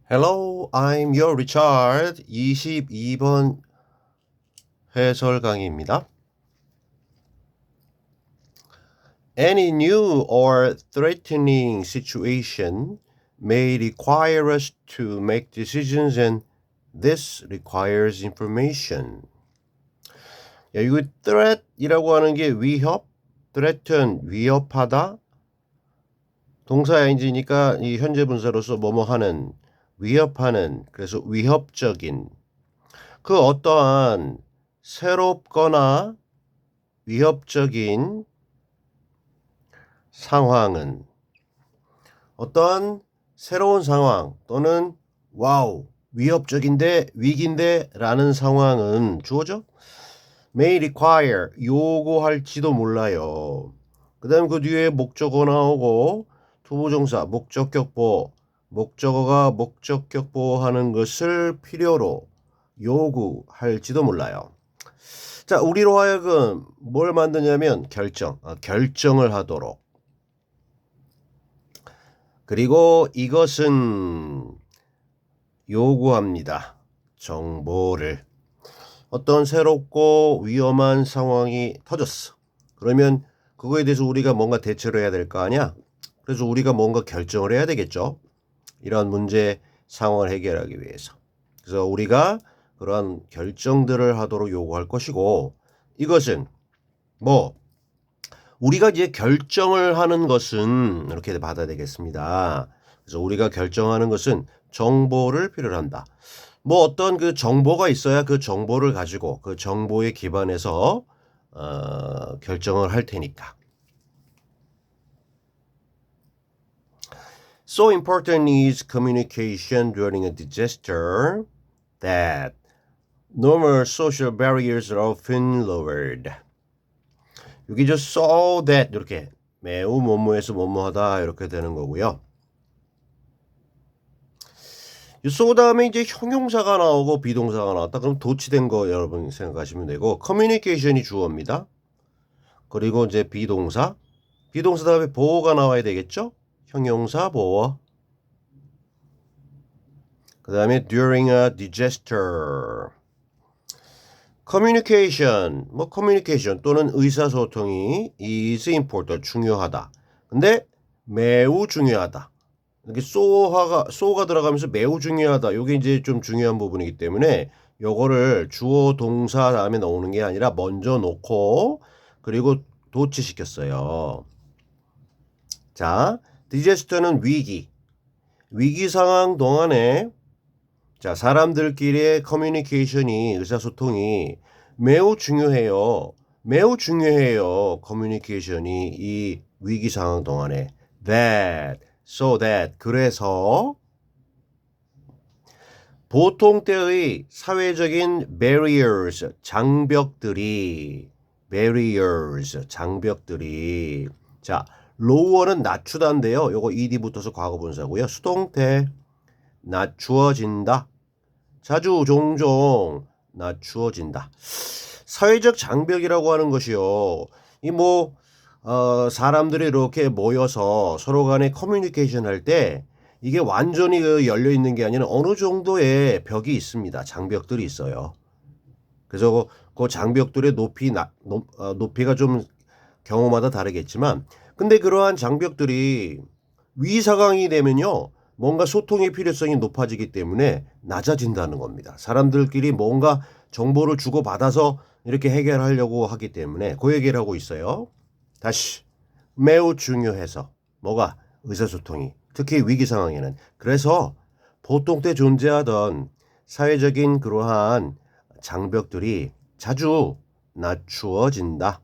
Hello, I'm your Richard. 22번 해설 강의입니다. Any new or threatening situation may require us to make decisions and this requires information. 야, 이거 threat이라고 하는 게 위협, threaten, 위협하다. 동사인지니까 이 현재 분사로서 뭐뭐 하는, 위협하는, 그래서 위협적인 그 어떠한 새롭거나 위협적인 상황은 어떠한 새로운 상황 또는 와우 위협적인데 위기인데 라는 상황은 주어져 may require 요구할지도 몰라요. 그 다음 그 뒤에 목적어 나오고 투부정사 목적격보 목적어가 목적격보하는 것을 필요로 요구할지도 몰라요. 자, 우리로 하여금 뭘 만드냐면 결정을 하도록. 그리고 이것은 요구합니다. 정보를. 어떤 새롭고 위험한 상황이 터졌어. 그러면 그거에 대해서 우리가 뭔가 대처를 해야 될 거 아니야? 그래서 우리가 뭔가 결정을 해야 되겠죠. 이런 문제 상황을 해결하기 위해서. 그래서 우리가 그러한 결정들을 하도록 요구할 것이고 이것은 뭐 우리가 이제 결정을 하는 것은 이렇게 받아야 되겠습니다. 그래서 우리가 결정하는 것은 정보를 필요로 한다. 뭐 어떤 그 정보가 있어야 그 정보를 가지고 그 정보에 기반해서 결정을 할 테니까. So important is communication during a disaster that normal social barriers are often lowered. 여기 저 so that 이렇게 매우 뭐뭐해서 뭐뭐하다 이렇게 되는 거고요. 이 so 다음에 이제 형용사가 나오고 비동사가 나왔다. 그럼 도치된 거 여러분 생각하시면 되고 communication이 주어입니다. 그리고 이제 비동사 다음에 보어가 나와야 되겠죠? 형용사 보어. 그 다음에 during a disaster. communication, communication 또는 의사소통이 is important, 중요하다. 근데 매우 중요하다. 이렇게 so가 들어가면서 매우 중요하다. 요게 이제 좀 중요한 부분이기 때문에 요거를 주어 동사 다음에 넣는 게 아니라 먼저 놓고 그리고 도치시켰어요. 자, 디제스터는 위기 상황 동안에 자, 사람들끼리의 커뮤니케이션이 의사소통이 매우 중요해요. 매우 중요해요. 커뮤니케이션이 이 위기 상황 동안에 so that 그래서 보통 때의 사회적인 장벽들이 자, lower는 낮추다인데요. 요거 ed 붙어서 과거 분사고요. 수동태 낮추어진다. 자주 종종 낮추어진다. 사회적 장벽이라고 하는 것이요. 사람들이 이렇게 모여서 서로 간에 커뮤니케이션 할 때 이게 완전히 열려 있는 게 아니라 어느 정도의 벽이 있습니다. 장벽들이 있어요. 그래서 그 장벽들의 높이가 좀 경우마다 다르겠지만 근데 그러한 장벽들이 위상황이 되면요. 뭔가 소통의 필요성이 높아지기 때문에 낮아진다는 겁니다. 사람들끼리 뭔가 정보를 주고받아서 이렇게 해결하려고 하기 때문에 그 얘기를 하고 있어요. 다시 매우 중요해서 뭐가 의사소통이 특히 위기 상황에는 그래서 보통 때 존재하던 사회적인 그러한 장벽들이 자주 낮추어진다.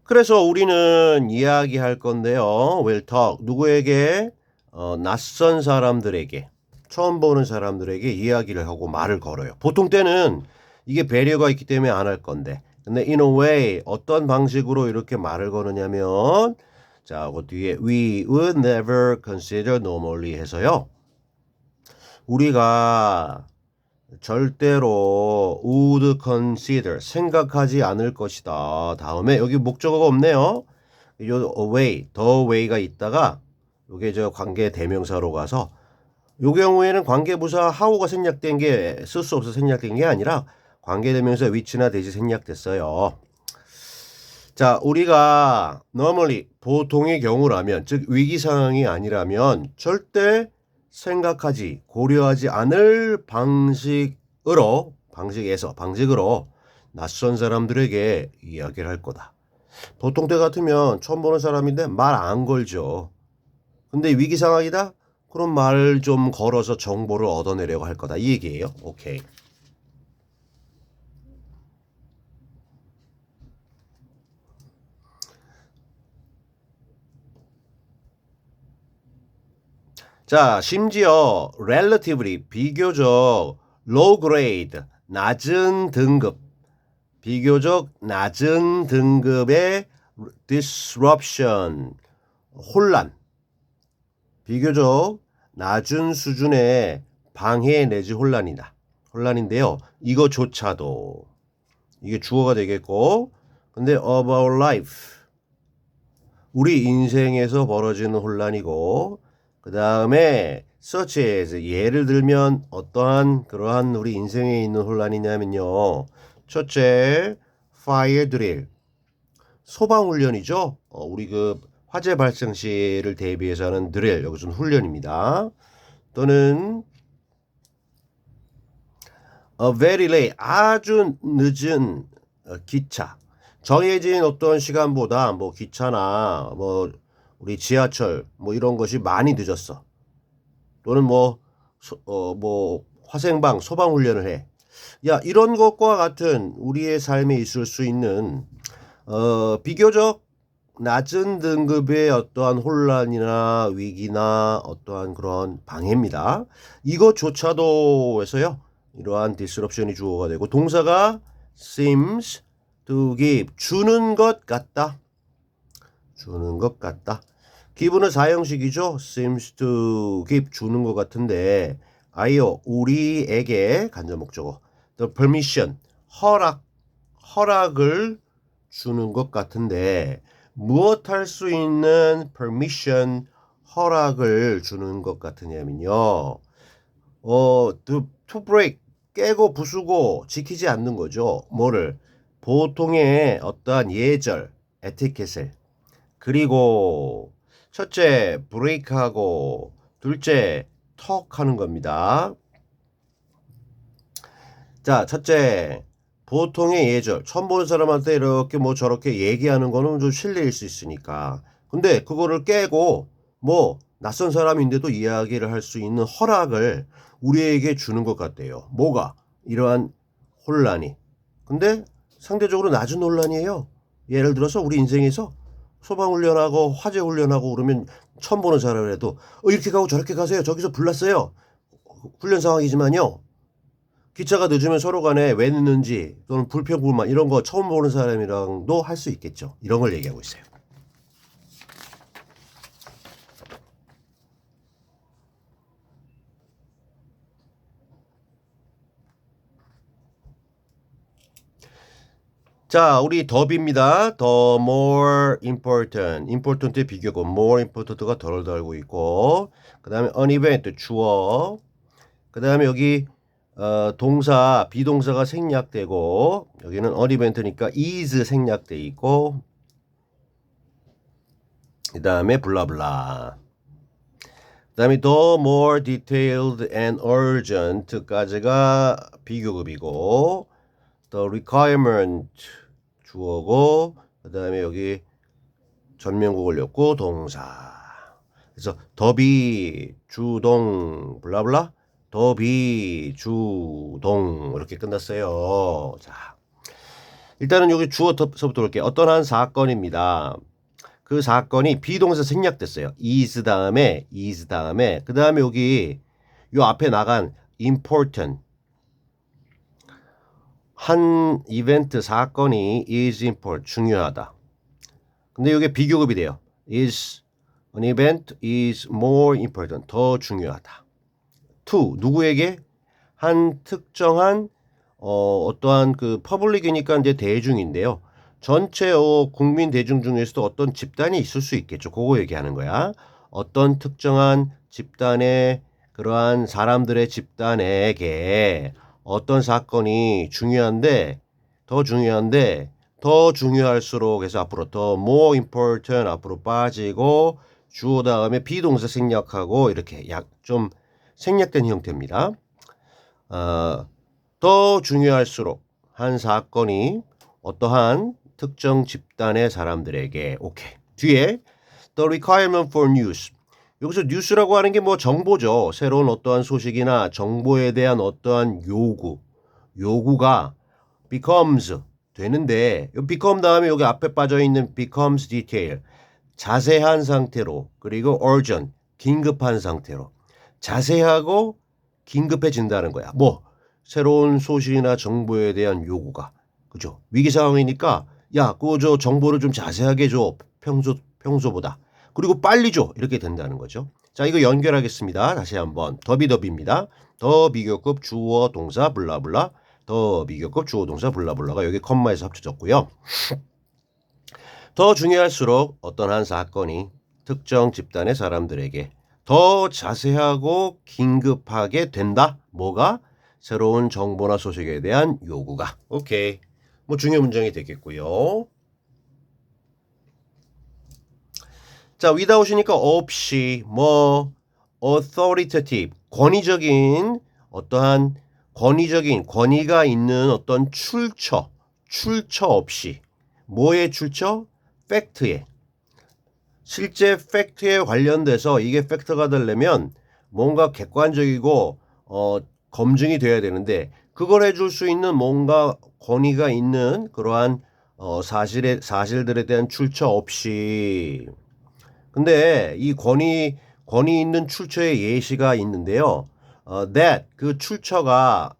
그래서 우리는 이야기할 건데요. We'll talk. 누구에게? 낯선 사람들에게, 처음 보는 사람들에게 이야기를 하고 말을 걸어요. 보통 때는 이게 배려가 있기 때문에 안 할 건데. 근데 in a way 어떤 방식으로 이렇게 말을 거느냐면 자, 그 뒤에 we would never consider normally 해서요. 우리가 절대로 would consider 생각하지 않을 것이다. 다음에 여기 목적어가 없네요. 요 away, the way가 있다가 요게 저 관계 대명사로 가서 요 경우에는 관계부사 how가 생략된 게 쓸 수 없어서 생략된 게 아니라 관계 대명사 which나 대시 생략됐어요. 자, 우리가 normally 보통의 경우라면 즉 위기 상황이 아니라면 절대 생각하지 고려하지 않을 방식으로 낯선 사람들에게 이야기를 할 거다. 보통 때 같으면 처음 보는 사람인데 말 안 걸죠. 근데 위기 상황이다? 그럼 말 좀 걸어서 정보를 얻어내려고 할 거다. 이 얘기예요. 오케이. 자, 심지어 relatively 비교적 low grade 낮은 등급 비교적 낮은 등급의 disruption 혼란 비교적 낮은 수준의 방해 내지 혼란인데요. 이거조차도 이게 주어가 되겠고 근데 of our life 우리 인생에서 벌어지는 혼란이고 그 다음에 such as 예를 들면 어떠한 그러한 우리 인생에 있는 혼란이냐면요. 첫째 fire drill 소방훈련이죠. 우리 그 화재 발생 시를 대비해서 하는 드릴 여기서는 훈련입니다. 또는 a very late 아주 늦은 기차 정해진 어떤 시간보다 뭐 기차나 뭐 우리 지하철 뭐 이런 것이 많이 늦었어. 또는 뭐 화생방 소방훈련을 해. 야 이런 것과 같은 우리의 삶에 있을 수 있는 비교적 낮은 등급의 어떠한 혼란이나 위기나 어떠한 그런 방해입니다. 이것조차도 해서요. 이러한 disruption이 주어가 되고 동사가 seems to give 주는 것 같다. 주는 것 같다. give는 사형식이죠. seems to give 주는 것 같은데 아이요 우리에게 간접 목적어 the permission 허락을 주는 것 같은데 무엇 할 수 있는 permission 허락을 주는 것 같으냐면요. to break 깨고 부수고 지키지 않는 거죠. 뭐를 보통의 어떠한 예절 에티켓을 그리고 첫째 break하고 둘째 턱하는 겁니다. 자, 첫째 보통의 예절 처음 보는 사람한테 이렇게 뭐 저렇게 얘기하는 거는 좀 실례일 수 있으니까 근데 그거를 깨고 뭐 낯선 사람인데도 이야기를 할 수 있는 허락을 우리에게 주는 것 같대요. 뭐가? 이러한 혼란이 근데 상대적으로 낮은 혼란이에요. 예를 들어서 우리 인생에서 소방훈련하고 화재훈련하고 그러면 처음 보는 사람이라도 이렇게 가고 저렇게 가세요. 저기서 불났어요. 훈련 상황이지만요. 기차가 늦으면 서로 간에 왜 늦는지 또는 불평불만 이런 거 처음 보는 사람이랑도 할 수 있겠죠. 이런 걸 얘기하고 있어요. 자, 우리 더비입니다. The more important. important의 비교고 more important가 덜 달고 있고 그 다음에 an event 주어 그 다음에 여기 동사 비동사가 생략되고 여기는 an event니까 is 생략돼 있고 그 다음에 블라블라 그 다음에 the more detailed and urgent까지가 비교급이고 the requirement 주어고 그 다음에 여기 전면구 걸렸고 동사 그래서 더비 주동 블라블라 더비 주동 이렇게 끝났어요. 자 일단은 여기 주어서부터 볼게요. 어떤 한 사건입니다. 그 사건이 비동사 생략됐어요. is 다음에 그 다음에 여기 요 앞에 나간 important 한 이벤트 사건이 is important 중요하다. 근데 이게 비교급이 돼요. is an event is more important 더 중요하다. to 누구에게 한 특정한 어떠한 그 퍼블릭이니까 이제 대중인데요. 전체 국민 대중 중에서도 어떤 집단이 있을 수 있겠죠. 그거 얘기하는 거야. 어떤 특정한 집단의 그러한 사람들의 집단에게 어떤 사건이 더 중요할수록 해서 앞으로 더 more important 앞으로 빠지고 주어 다음에 비동사 생략하고 이렇게 약 좀 생략된 형태입니다. 더 중요할수록 한 사건이 어떠한 특정 집단의 사람들에게 오케이. 뒤에 the requirement for news. 여기서 뉴스라고 하는 게 뭐 정보죠. 새로운 어떠한 소식이나 정보에 대한 어떠한 요구가 becomes 되는데 이 become 다음에 여기 앞에 빠져 있는 becomes detail 자세한 상태로 그리고 urgent 긴급한 상태로 자세하고 긴급해진다는 거야. 뭐 새로운 소식이나 정보에 대한 요구가 그죠? 위기 상황이니까 야, 그거 저 정보를 좀 자세하게 줘. 평소보다. 그리고 빨리 줘. 이렇게 된다는 거죠. 자, 이거 연결하겠습니다. 다시 한번. 더비더비입니다. 더 비교급 주어 동사 블라블라. 더 비교급 주어 동사 블라블라가 여기 컴마에서 합쳐졌고요. 더 중요할수록 어떤 한 사건이 특정 집단의 사람들에게 더 자세하고 긴급하게 된다. 뭐가? 새로운 정보나 소식에 대한 요구가. 오케이. 뭐 중요 문장이 되겠고요. 자, without이니까 없이 뭐 authoritative 권위적인 어떠한 권위가 있는 어떤 출처 없이 뭐의 출처? 팩트에 실제 팩트에 관련돼서 이게 팩트가 되려면 뭔가 객관적이고 검증이 돼야 되는데 그걸 해줄 수 있는 뭔가 권위가 있는 그러한 사실들에 대한 출처 없이 근데 이 권위 있는 출처의 예시가 있는데요. that 그 출처가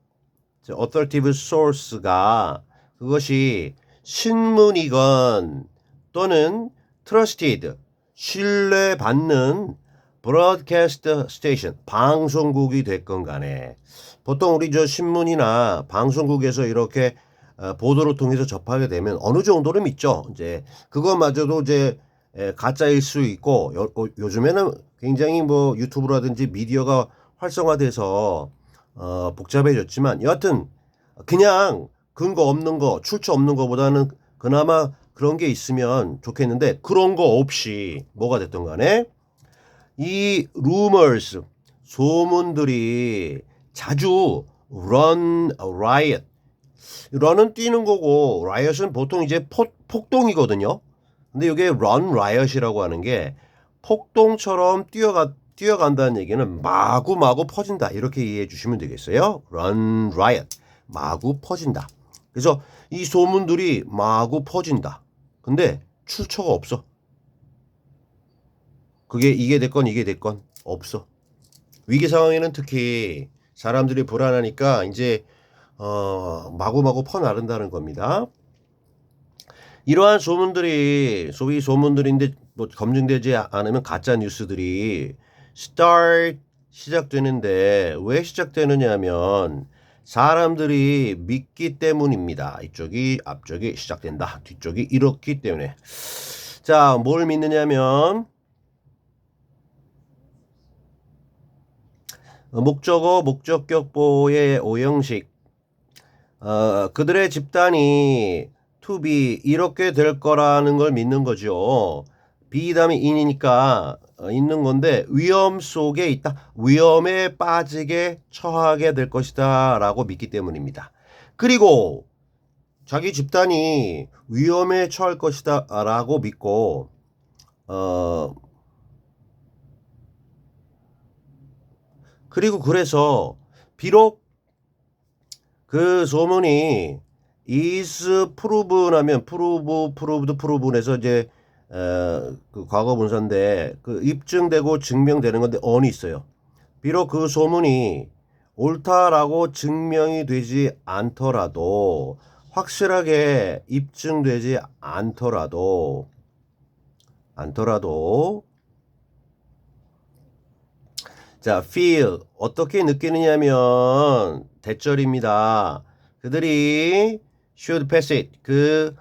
authoritative source가 그것이 신문이건 또는 trusted 신뢰받는 broadcast station 방송국이 됐건 간에 보통 우리 저 신문이나 방송국에서 이렇게 보도를 통해서 접하게 되면 어느 정도는 믿죠. 이제 그것마저도 이제 가짜일 수 있고 요즘에는 굉장히 뭐 유튜브라든지 미디어가 활성화돼서 복잡해졌지만 여하튼 그냥 근거 없는 거 출처 없는 거보다는 그나마 그런 게 있으면 좋겠는데 그런 거 없이 뭐가 됐든 간에 이 rumors 소문들이 자주 run riot run은 뛰는 거고 riot은 보통 이제 폭동이거든요. 근데 이게 run riot이라고 하는 게 폭동처럼 뛰어간다는 얘기는 마구마구 퍼진다. 이렇게 이해해 주시면 되겠어요. run riot. 마구 퍼진다. 그래서 이 소문들이 마구 퍼진다. 근데 출처가 없어. 그게 이게 됐건 없어. 위기 상황에는 특히 사람들이 불안하니까 이제 마구마구 퍼나른다는 겁니다. 이러한 소문들이 소위 소문들인데 뭐 검증되지 않으면 가짜 뉴스들이 시작되는데 왜 시작되느냐면 사람들이 믿기 때문입니다. 이쪽이 앞쪽이 시작된다. 뒤쪽이 이렇기 때문에. 자, 뭘 믿느냐면 목적어 목적격보의 오형식 그들의 집단이 to be 이렇게 될 거라는 걸 믿는 거죠. be 다음에 in이니까 있는 건데 위험 속에 있다. 위험에 빠지게 처하게 될 것이다 라고 믿기 때문입니다. 그리고 자기 집단이 위험에 처할 것이다 라고 믿고 그리고 그래서 비록 그 소문이 is proven 하면 proved에서 이제 그 과거 분사인데 그 입증되고 증명되는 건데 on이 있어요. 비록 그 소문이 옳다라고 증명이 되지 않더라도 확실하게 입증되지 않더라도 자, feel 어떻게 느끼느냐면 대절입니다. 그들이 should pass it 그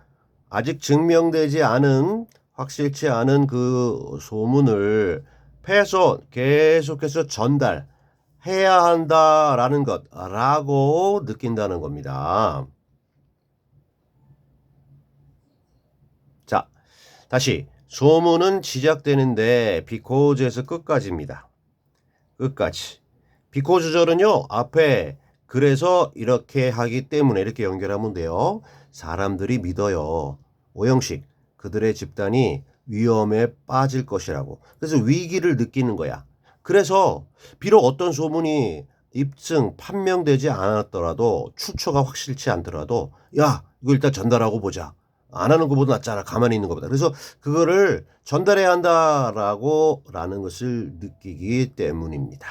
아직 증명되지 않은 확실치 않은 그 소문을 pass on 계속해서 전달해야 한다라는 것라고 느낀다는 겁니다. 자, 다시 소문은 시작되는데 because에서 끝까지입니다. 끝까지. 비코즈절은요, 앞에 그래서 이렇게 하기 때문에 이렇게 연결하면 돼요. 사람들이 믿어요. 오형식, 그들의 집단이 위험에 빠질 것이라고. 그래서 위기를 느끼는 거야. 그래서 비록 어떤 소문이 입증, 판명되지 않았더라도 출처가 확실치 않더라도 야, 이거 일단 전달하고 보자. 안 하는 것보다 낫잖아. 가만히 있는 것보다. 그래서 그거를 전달해야 한다라는 것을 느끼기 때문입니다.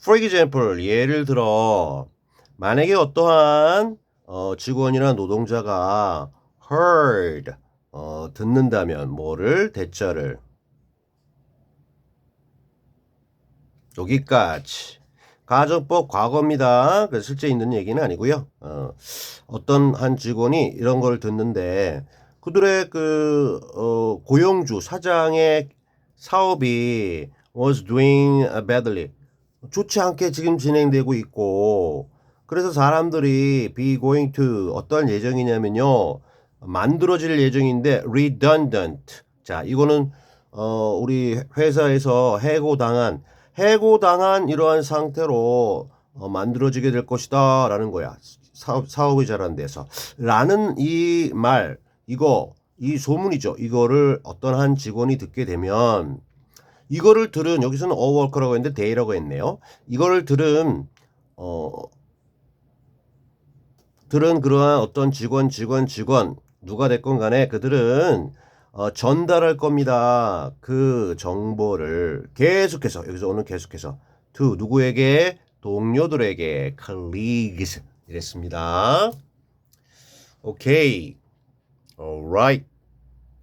For example, 예를 들어 만약에 어떠한 직원이나 노동자가 heard 듣는다면 뭐를 대절을 여기까지 가정법 과거입니다. 그래서 실제 있는 얘기는 아니고요. 어떤 한 직원이 이런 걸 듣는데 그들의 고용주 사장의 사업이 was doing badly 좋지 않게 지금 진행되고 있고 그래서 사람들이 be going to 어떤 예정이냐면요. 만들어질 예정인데 redundant 자 이거는 우리 회사에서 해고당한 이러한 상태로 만들어지게 될 것이다 라는 거야. 사업이 잘 안 돼서 라는 이 말 이 소문이죠. 이거를 어떤 한 직원이 듣게 되면 이거를 들은 여기서는 어워커라고 했는데 데이라고 했네요. 이거를 들은 그러한 어떤 직원 누가 됐건 간에 그들은 전달할 겁니다. 그 정보를 계속해서 여기서 오늘 계속해서 to 누구에게 동료들에게 colleagues 이랬습니다. 오케이. alright.